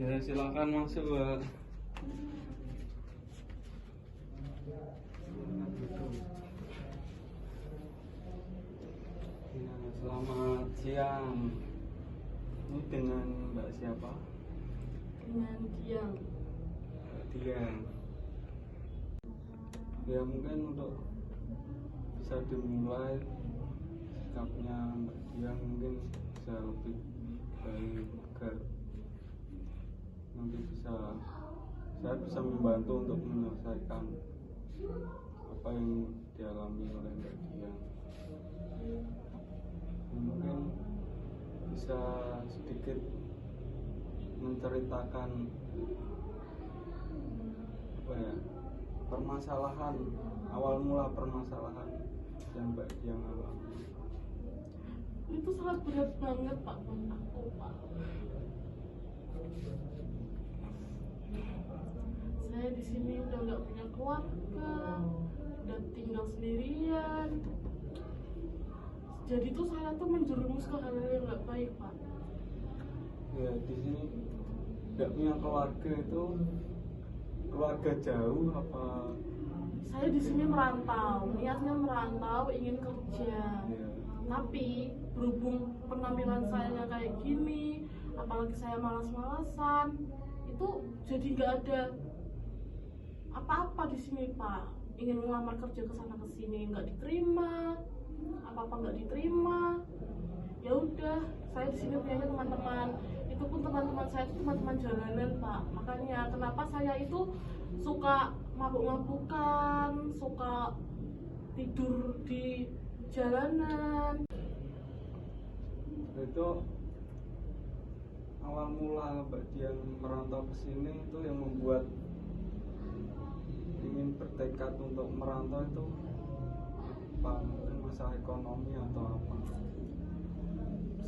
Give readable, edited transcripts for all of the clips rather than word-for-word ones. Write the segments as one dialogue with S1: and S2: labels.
S1: Ya, silakan masuk, Pak. Ya, selamat siang. Ini dengan Mbak siapa?
S2: Dengan Diang.
S1: Mbak Dian. Ya, mungkin untuk bisa dimulai sikapnya Mbak Dian mungkin bisa lebih baik agar nanti saya bisa membantu untuk menyelesaikan apa yang dialami oleh Mbak Dian. Mungkin bisa sedikit menceritakan permasalahan, awal mula permasalahan yang Mbak Dian alami.
S2: Itu sangat berat banget Pak buat aku, Pak. Saya di sini udah nggak punya keluarga, udah tinggal sendirian. Jadi tuh saya tuh menjerumus ke hal yang nggak baik, Pak.
S1: Ya, di sini nggak punya keluarga itu keluarga jauh apa?
S2: Saya di sini merantau, niatnya merantau, ingin kerja.
S1: Ya.
S2: Tapi berhubung penampilan saya kayak gini, apalagi saya malas-malasan, itu jadi nggak ada apa-apa di sini, Pak. Ingin melamar kerja ke sana ke sini nggak diterima, apa-apa nggak diterima. Ya udah, saya di sini punya teman-teman. Itu pun teman-teman saya itu teman-teman jalanan, Pak. Makanya kenapa saya itu suka mabuk-mabukan, suka tidur di jalanan.
S1: Itu awal mula Mbak Dian merantau ke sini itu yang membuat ingin bertekad untuk merantau itu apa? Mungkin masalah ekonomi atau apa?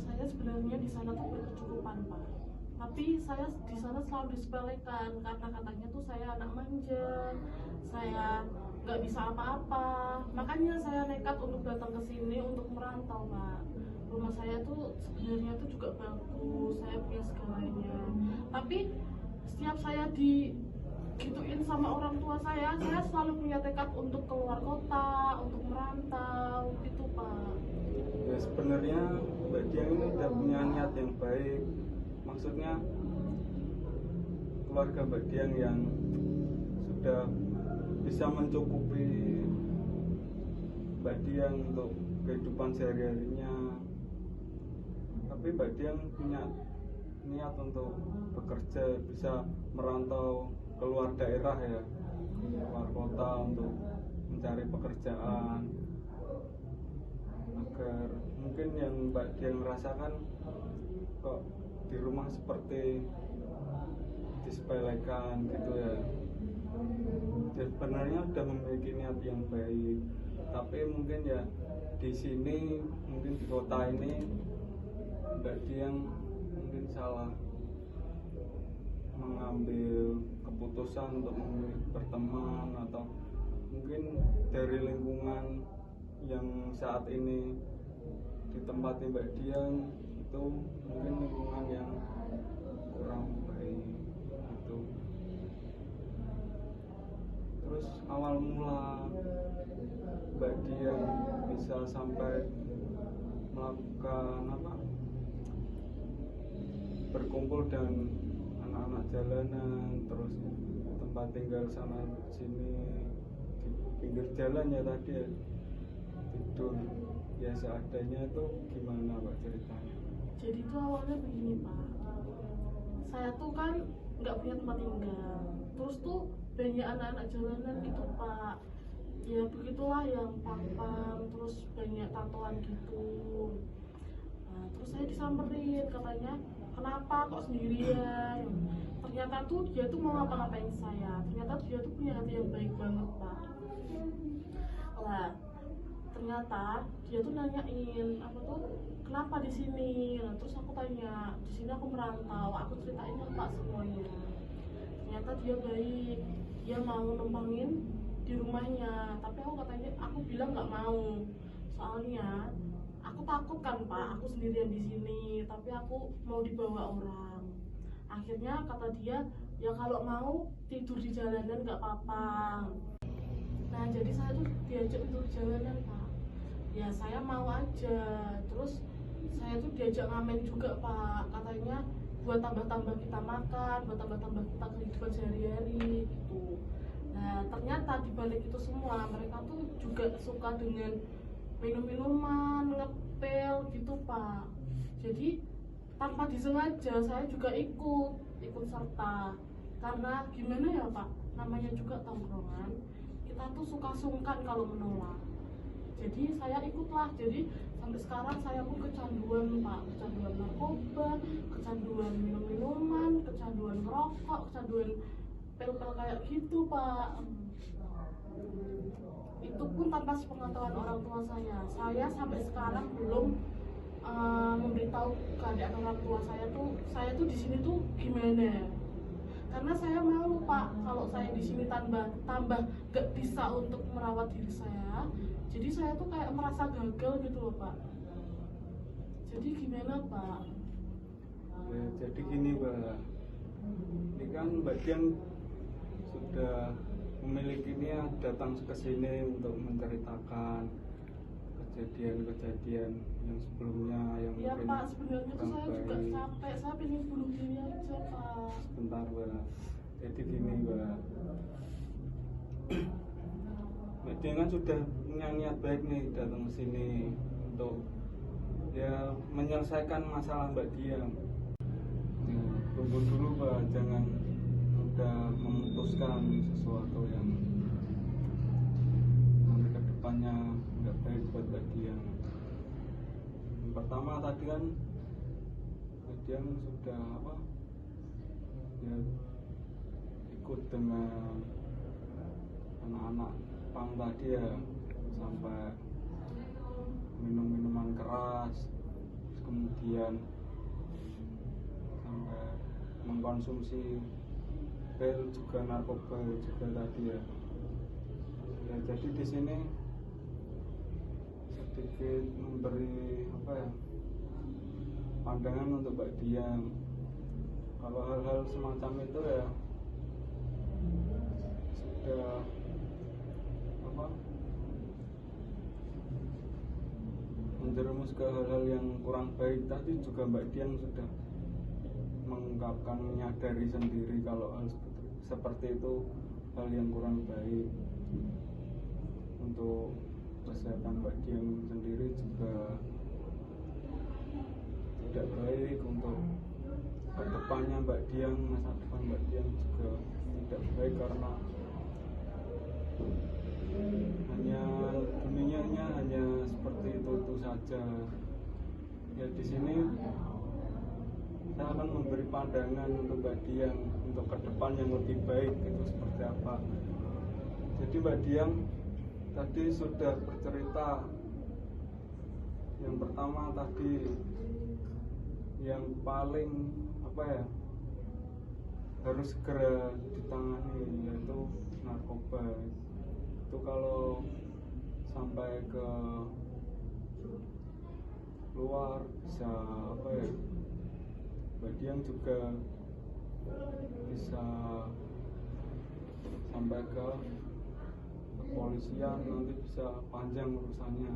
S2: Saya sebenarnya di sana tuh berkecukupan, Pak. Tapi saya di sana selalu disepelekan karena katanya tuh saya anak manja, saya nggak bisa apa-apa. Makanya saya nekat untuk datang ke sini untuk merantau, Pak. Rumah saya tuh sebenarnya tuh juga bagus, saya punya segalanya. Tapi setiap saya digituin sama orang tua saya selalu punya tekad untuk keluar kota, untuk merantau, gitu, Pak.
S1: Ya, sebenarnya Mbak Dian ini udah punya niat yang baik. Maksudnya keluarga Mbak Dian yang sudah bisa mencukupi Mbak Dian untuk kehidupan sehari-harinya. Tapi Mbak Dian punya niat untuk bekerja, bisa merantau keluar daerah ya, keluar kota untuk mencari pekerjaan, agar mungkin yang Mbak Dian merasakan kok di rumah seperti disepelekan gitu ya. Dia sebenarnya sudah memiliki niat yang baik, tapi mungkin ya di sini, mungkin di kota ini Mbak Dian mungkin salah mengambil keputusan untuk memilih berteman, atau mungkin dari lingkungan yang saat ini ditempati Mbak Dian itu mungkin lingkungan yang kurang baik gitu. Terus awal mula Mbak Dian bisa sampai melakukan berkumpul dan anak-anak jalanan, terus tempat tinggal sana sini di pinggir jalan ya tadi ya, tidur ya seadanya, itu gimana Pak ceritanya?
S2: Jadi itu awalnya begini, Pak. Saya tuh kan nggak punya tempat tinggal, terus tuh banyak anak-anak jalanan gitu, Pak. Ya begitulah, yang pang-pang, terus banyak tatoan gitu. Nah, terus saya disamperin, katanya kenapa kok sendirian. Ternyata tuh dia tuh mau ngapa-ngapain saya. Ternyata dia tuh punya hati yang baik banget, Pak. Lah, ternyata dia tuh nanyain apa tuh kenapa di sini. Nah, terus aku tanya, di sini aku merantau, aku ceritain ke Pak semuanya. Ternyata dia baik, dia mau numpangin di rumahnya, tapi aku bilang nggak mau, soalnya aku takut kan, Pak. Aku sendirian di sini, tapi aku mau dibawa orang. Akhirnya kata dia, ya kalau mau tidur di jalanan nggak apa-apa. Nah jadi saya tuh diajak tidur di jalanan Pak, ya saya mau aja. Terus saya tuh diajak ngamen juga Pak, katanya buat tambah-tambah kita makan, buat tambah-tambah kita kehidupan sehari-hari gitu. Nah ternyata dibalik itu semua mereka tuh juga suka dengan minum-minuman, ngepel gitu Pak. Jadi tanpa disengaja saya juga ikut serta, karena gimana ya Pak, namanya juga tongkrongan, kita tuh suka sungkan kalau menolak. Jadi saya ikutlah. Jadi sampai sekarang saya pun kecanduan Pak, kecanduan narkoba, kecanduan minum-minuman, kecanduan rokok, kecanduan pil-pil kayak gitu Pak. Itu pun tanpa sepengetahuan orang tua saya. Saya sampai sekarang belum memberitahu keadaan orang tua saya tuh di sini tuh gimana. Karena saya malu Pak, kalau saya di sini tambah gak bisa untuk merawat diri saya. Jadi saya tuh kayak merasa gagal gitu loh Pak. Jadi gimana Pak?
S1: Ya, jadi gini Mbak, ini kan Mbak Dian sudah memiliki niat datang ke sini untuk menceritakan kejadian-kejadian yang sebelumnya yang
S2: ya
S1: mungkin
S2: Pak, sebenarnya tuh saya juga
S1: baik.
S2: capek, saya pengen bunuh diri aja Pak.
S1: Sebentar Mbak, jadi gini Mbak, Mbak Dian kan sudah punya niat baik nih datang ke sini untuk ya menyelesaikan masalah Mbak Dian. Nah, tunggu dulu Mbak, jangan udah memutuskan sesuatu yang nanti kedepannya nggak baik buat Mbak Dian. Yang pertama tadi kan Mbak Dian sudah ya ikut dengan anak-anak pang tadi ya, sampai minum minuman keras, kemudian sampai mengkonsumsi pil juga, narkoba juga tadi ya. Ya jadi di sini sedikit memberi pandangan untuk Mbak Dian. Kalau hal-hal semacam itu ya sudah menjerumus ke hal-hal yang kurang baik. Tadi juga Mbak Dian sudah mengungkapkan, menyadari sendiri kalau hal seperti itu hal yang kurang baik untuk kesehatan Mbak Dian sendiri, juga tidak baik untuk kedepannya Mbak Dian, masa depan Mbak Dian juga tidak baik, karena hanya dunianya hanya seperti itu saja. Ya di sini saya akan memberi pandangan untuk Mbak Dian untuk ke depan yang lebih baik itu seperti apa. Jadi Mbak Dian tadi sudah bercerita, yang pertama tadi yang paling harus segera ditangani yaitu narkoba. Itu kalau sampai ke luar bisa Mbak Dian juga bisa sampai ke kepolisian, nanti bisa panjang urusannya.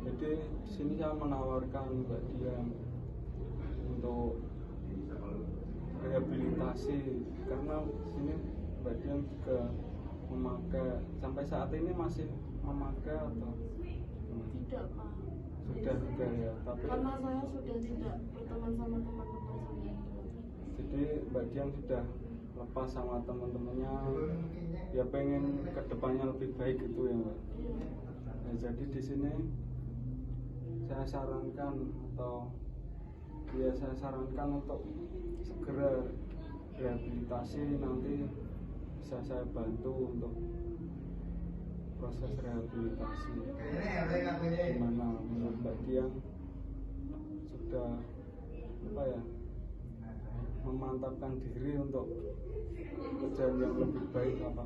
S1: Jadi di sini saya menawarkan Mbak Dian untuk rehabilitasi, karena di sini Mbak Dian juga memakai, sampai saat ini masih memakai atau
S2: tidak Pak?
S1: sudah juga ya, tapi
S2: karena saya sudah tidak berteman sama teman-teman saya.
S1: Jadi Mbak Dian sudah lepas sama teman-temannya, ya pengen kedepannya lebih baik gitu ya Mbak. Ya, jadi di sini saya sarankan untuk segera rehabilitasi, nanti bisa saya bantu untuk proses rehabilitasi. Gimana menurut Mbak Dian, sudah memantapkan diri untuk kerjaan yang lebih baik apa?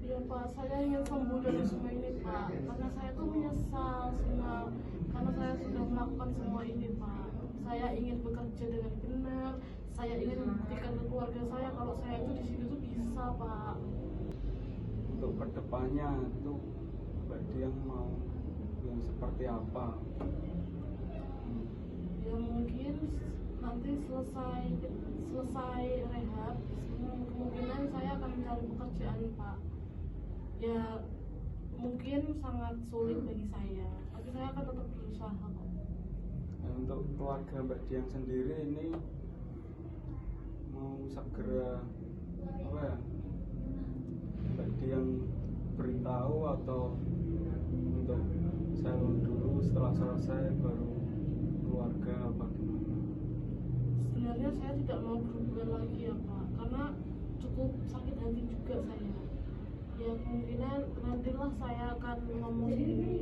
S2: Iya Pak, saya ingin sembuh dari semua ini Pak, karena saya tuh menyesal karena saya sudah melakukan semua ini Pak. Saya ingin bekerja dengan benar, saya ingin membuktikan ke keluarga saya kalau saya itu di sini tuh bisa Pak.
S1: Untuk kedepannya itu Mbak Dian mau yang seperti apa?
S2: Ya mungkin nanti selesai rehab kemungkinan saya akan mencari pekerjaan Pak. Ya mungkin sangat sulit bagi saya, tapi saya akan tetap berusaha kok.
S1: Nah, untuk keluarga Mbak Dian sendiri ini mau segera apa ya, Mbak Dian beritahu atau untuk salon dulu setelah selesai baru keluarga apa gimana?
S2: Sebenarnya saya tidak mau berhubungan lagi ya Pak, karena cukup sakit hati juga saya. Ya kemungkinan nantilah saya akan ngomong sendiri.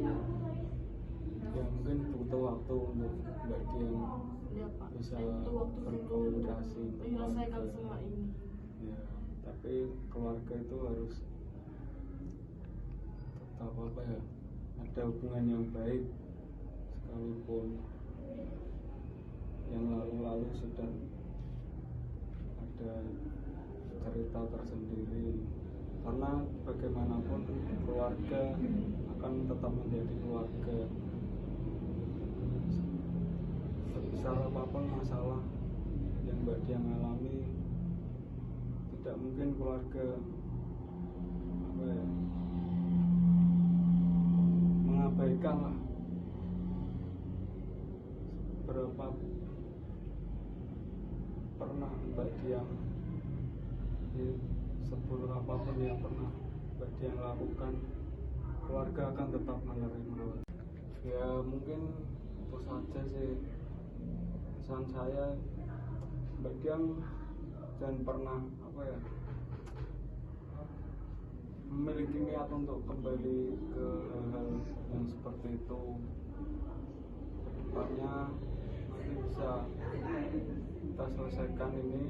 S1: Ya mungkin butuh waktu untuk Mbak Dian
S2: Ya Pak,
S1: bisa
S2: itu waktu
S1: berkomunikasi
S2: untuk menyelesaikan semua ini.
S1: ya, tapi keluarga itu harus tetap apa ya, ada hubungan yang baik sekalipun yang lalu-lalu sudah ada cerita tersendiri, karena bagaimanapun keluarga akan tetap menjadi keluarga. Sebesar apapun masalah yang Mbak Dian alami, tidak mungkin keluarga apa ya, mengabaikan lah. Berapa pernah Mbak Dian seburuk apapun yang pernah Mbak Dian lakukan, keluarga akan tetap menerima. Ya mungkin itu saja sih pesan saya. Mbak Dian jangan pernah apa ya, memiliki niat untuk kembali ke hal-hal yang seperti itu. Kedepannya nanti bisa kita selesaikan ini,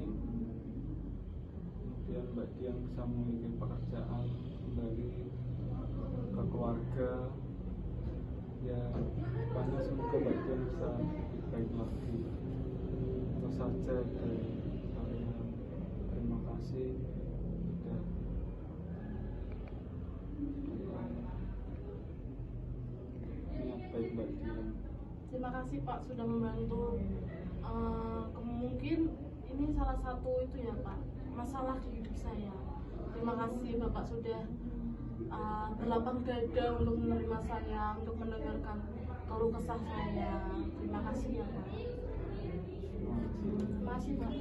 S1: kemudian Mbak Dian bisa memiliki pekerjaan, kembali ke keluarga. Ya kedepannya semoga Mbak Dian bisa lebih baik lagi. Itu saja dari saya. Terima kasih sudah niat baik Mbak Dian.
S2: Terima kasih Pak sudah membantu. Mungkin ini salah satu itu ya Pak, masalah di hidup saya. Terima kasih Bapak sudah berlapang dada untuk menerima saya, untuk mendengarkan keluh kesah saya. Terima kasih ya Pak.
S1: Terima kasih.
S2: Terima kasih Pak.